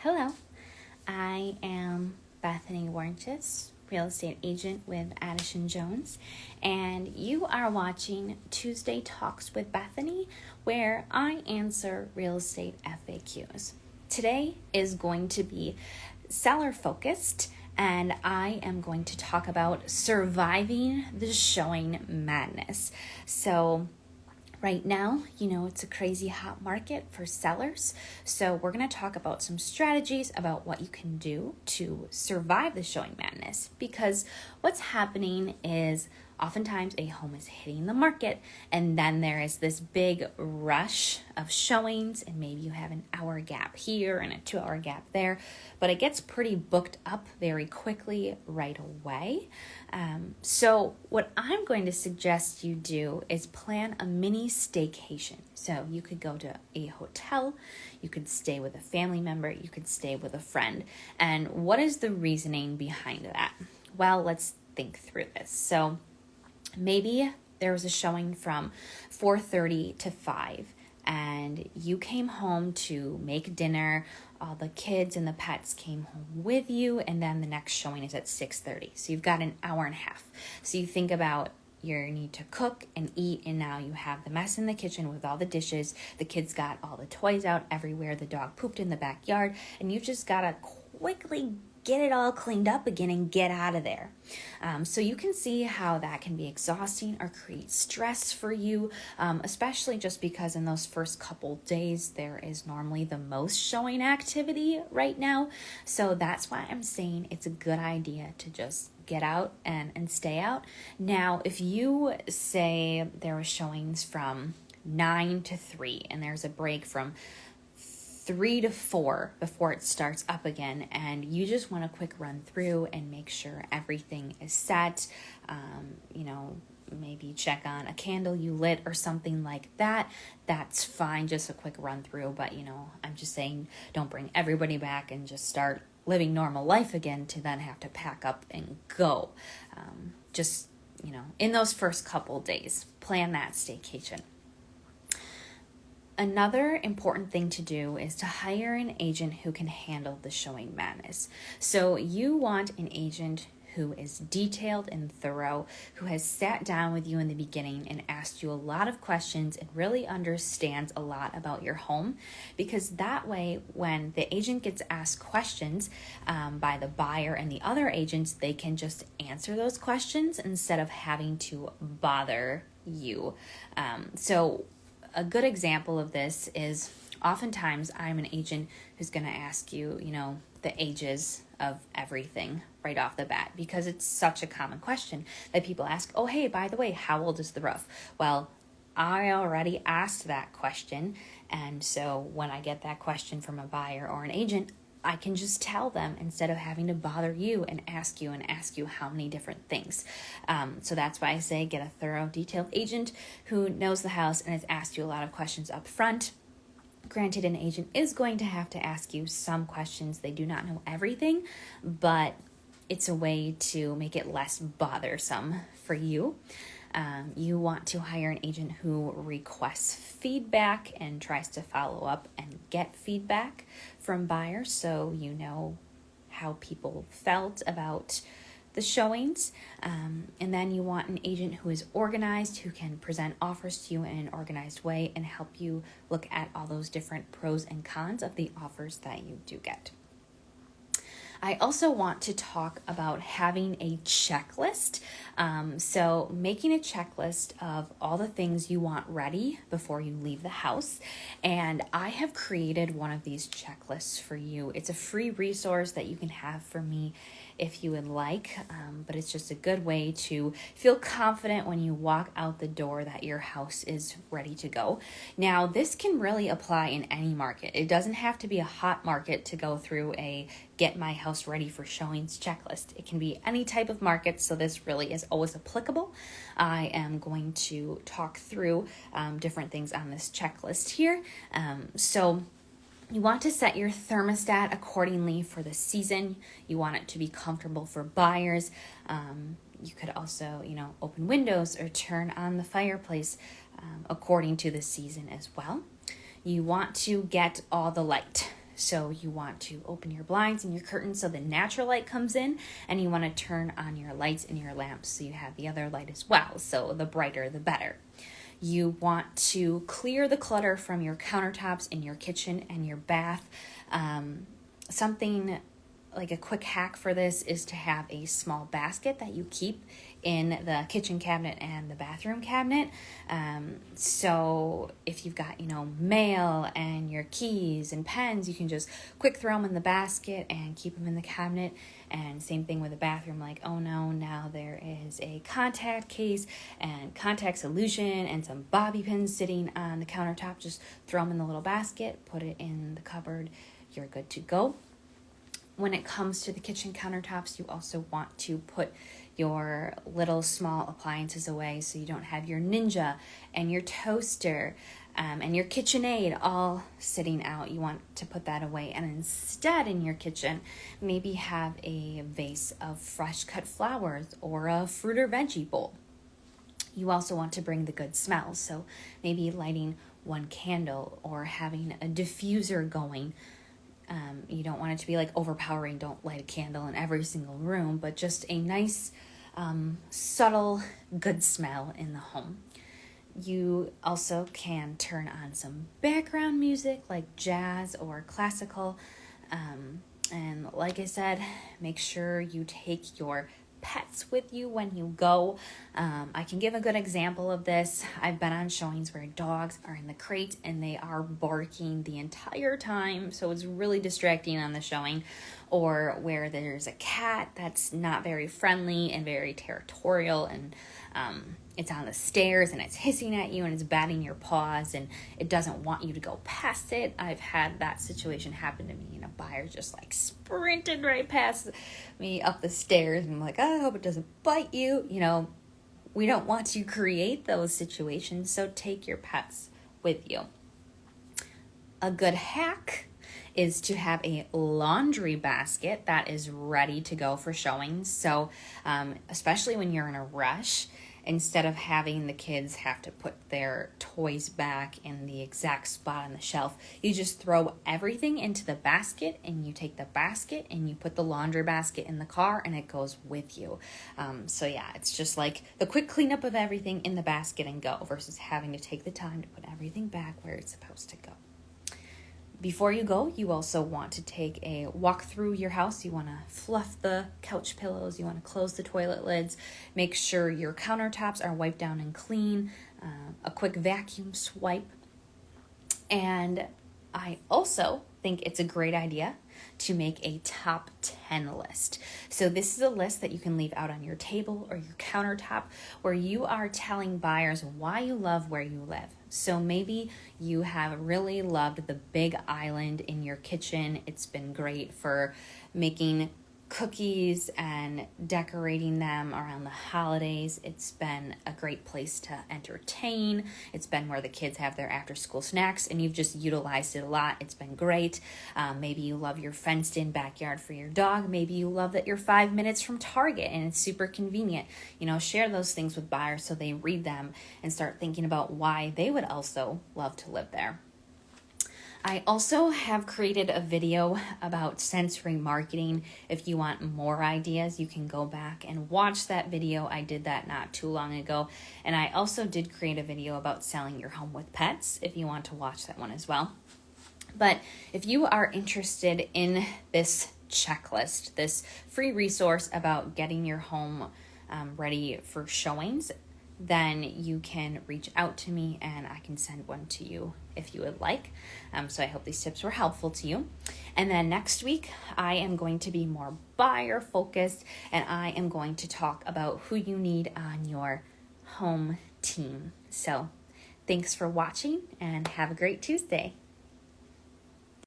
Hello, I am Bethany Warnches, real estate agent with Addison Jones, and you are watching Tuesday Talks with Bethany, where I answer real estate FAQs. Today is going to be seller focused, and I am going to talk about surviving the showing madness. So right now, it's a crazy hot market for sellers. So we're going to talk about some strategies about what you can do to survive the showing madness. Because what's happening is oftentimes a home is hitting the market and then there is this big rush of showings, and maybe you have an hour gap here and a 2-hour gap there, but it gets pretty booked up very quickly right away. So what I'm going to suggest you do is plan a mini staycation. So you could go to a hotel, you could stay with a family member, you could stay with a friend. And what is the reasoning behind that? Well, let's think through this. So maybe there was a showing from 4:30 to 5, and you came home to make dinner. All the kids and the pets came home with you, and then the next showing is at 6:30. So you've got an hour and a half. So you think about your need to cook and eat, and now you have the mess in the kitchen with all the dishes. The kids got all the toys out everywhere. The dog pooped in the backyard, and you've just got to quickly get it all cleaned up again and get out of there. So you can see how that can be exhausting or create stress for you, especially just because in those first couple days, there is normally the most showing activity right now. So that's why I'm saying it's a good idea to just get out and stay out. Now, if you say there were showings from 9 to 3 and there's a break from 3 to 4 before it starts up again, and you just want a quick run through and make sure everything is set, maybe check on a candle you lit or something like that, that's fine, just a quick run through. But I'm just saying, don't bring everybody back and just start living normal life again to then have to pack up and go. In those first couple days, plan that staycation. Another important thing to do is to hire an agent who can handle the showing madness. So you want an agent who is detailed and thorough, who has sat down with you in the beginning and asked you a lot of questions and really understands a lot about your home. Because that way, when the agent gets asked questions by the buyer and the other agents, they can just answer those questions instead of having to bother you. So a good example of this is oftentimes I'm an agent who's going to ask you, the ages of everything right off the bat, because it's such a common question that people ask. Oh, hey, by the way, how old is the roof? Well, I already asked that question. And so when I get that question from a buyer or an agent, I can just tell them instead of having to bother you and ask you how many different things. So that's why I say get a thorough, detailed agent who knows the house and has asked you a lot of questions up front. Granted, an agent is going to have to ask you some questions. They do not know everything, but it's a way to make it less bothersome for you. You want to hire an agent who requests feedback and tries to follow up and get feedback from buyers, so you know how people felt about the showings. And then you want an agent who is organized, who can present offers to you in an organized way and help you look at all those different pros and cons of the offers that you do get. I also want to talk about having a checklist. So making a checklist of all the things you want ready before you leave the house. And I have created one of these checklists for you. It's a free resource that you can have from me if you would like, but it's just a good way to feel confident when you walk out the door that your house is ready to go. Now, this can really apply in any market. It doesn't have to be a hot market to go through a get my house ready for showings checklist. It can be any type of market, so this really is always applicable. I am going to talk through different things on this checklist here. So you want to set your thermostat accordingly for the season. You want it to be comfortable for buyers. You could also, open windows or turn on the fireplace according to the season as well. You want to get all the light. So you want to open your blinds and your curtains so the natural light comes in, and you want to turn on your lights and your lamps so you have the other light as well. So the brighter, the better. You want to clear the clutter from your countertops in your kitchen and your bath. Something like a quick hack for this is to have a small basket that you keep in the kitchen cabinet and the bathroom cabinet. So if you've got, mail and your keys and pens, you can just quick throw them in the basket and keep them in the cabinet. And same thing with the bathroom, like, oh no, now there is a contact case and contact solution and some bobby pins sitting on the countertop. Just throw them in the little basket, put it in the cupboard. You're good to go. When it comes to the kitchen countertops, you also want to put your little small appliances away so you don't have your Ninja and your toaster and your KitchenAid all sitting out. You want to put that away, and instead in your kitchen, maybe have a vase of fresh cut flowers or a fruit or veggie bowl. You also want to bring the good smells, so maybe lighting one candle or having a diffuser going. You don't want it to be like overpowering. Don't light a candle in every single room, but just a nice, subtle, good smell in the home. You also can turn on some background music like jazz or classical. And like I said, make sure you take your pets with you when you go. I can give a good example of this. I've been on showings where dogs are in the crate and they are barking the entire time, so it's really distracting on the showing, or where there's a cat that's not very friendly and very territorial, and it's on the stairs and it's hissing at you and it's batting your paws and it doesn't want you to go past it. I've had that situation happen to me, and a buyer just like sprinted right past me up the stairs, and I'm like, I hope it doesn't bite you. We don't want to create those situations, so take your pets with you. A good hack is to have a laundry basket that is ready to go for showings. So especially when you're in a rush, instead of having the kids have to put their toys back in the exact spot on the shelf, you just throw everything into the basket, and you take the basket and you put the laundry basket in the car, and it goes with you. So yeah, it's just like the quick cleanup of everything in the basket and go, versus having to take the time to put everything back where it's supposed to go. Before you go, you also want to take a walk through your house. You want to fluff the couch pillows. You want to close the toilet lids. Make sure your countertops are wiped down and clean. A quick vacuum swipe. And I also think it's a great idea to make a top 10 list. So this is a list that you can leave out on your table or your countertop, where you are telling buyers why you love where you live. So maybe you have really loved the big island in your kitchen. It's been great for making cookies and decorating them around the holidays. It's been a great place to entertain. It's been where the kids have their after school snacks, and you've just utilized it a lot. It's been great. Maybe you love your fenced in backyard for your dog. Maybe you love that you're 5 minutes from Target and it's super convenient. Share those things with buyers so they read them and start thinking about why they would also love to live there. I also have created a video about sensory marketing. If you want more ideas, you can go back and watch that video. I did that not too long ago. And I also did create a video about selling your home with pets, if you want to watch that one as well. But if you are interested in this checklist, this free resource about getting your home ready for showings, then you can reach out to me and I can send one to you if you would like. So I hope these tips were helpful to you. And then next week, I am going to be more buyer focused, and I am going to talk about who you need on your home team. So thanks for watching, and have a great Tuesday.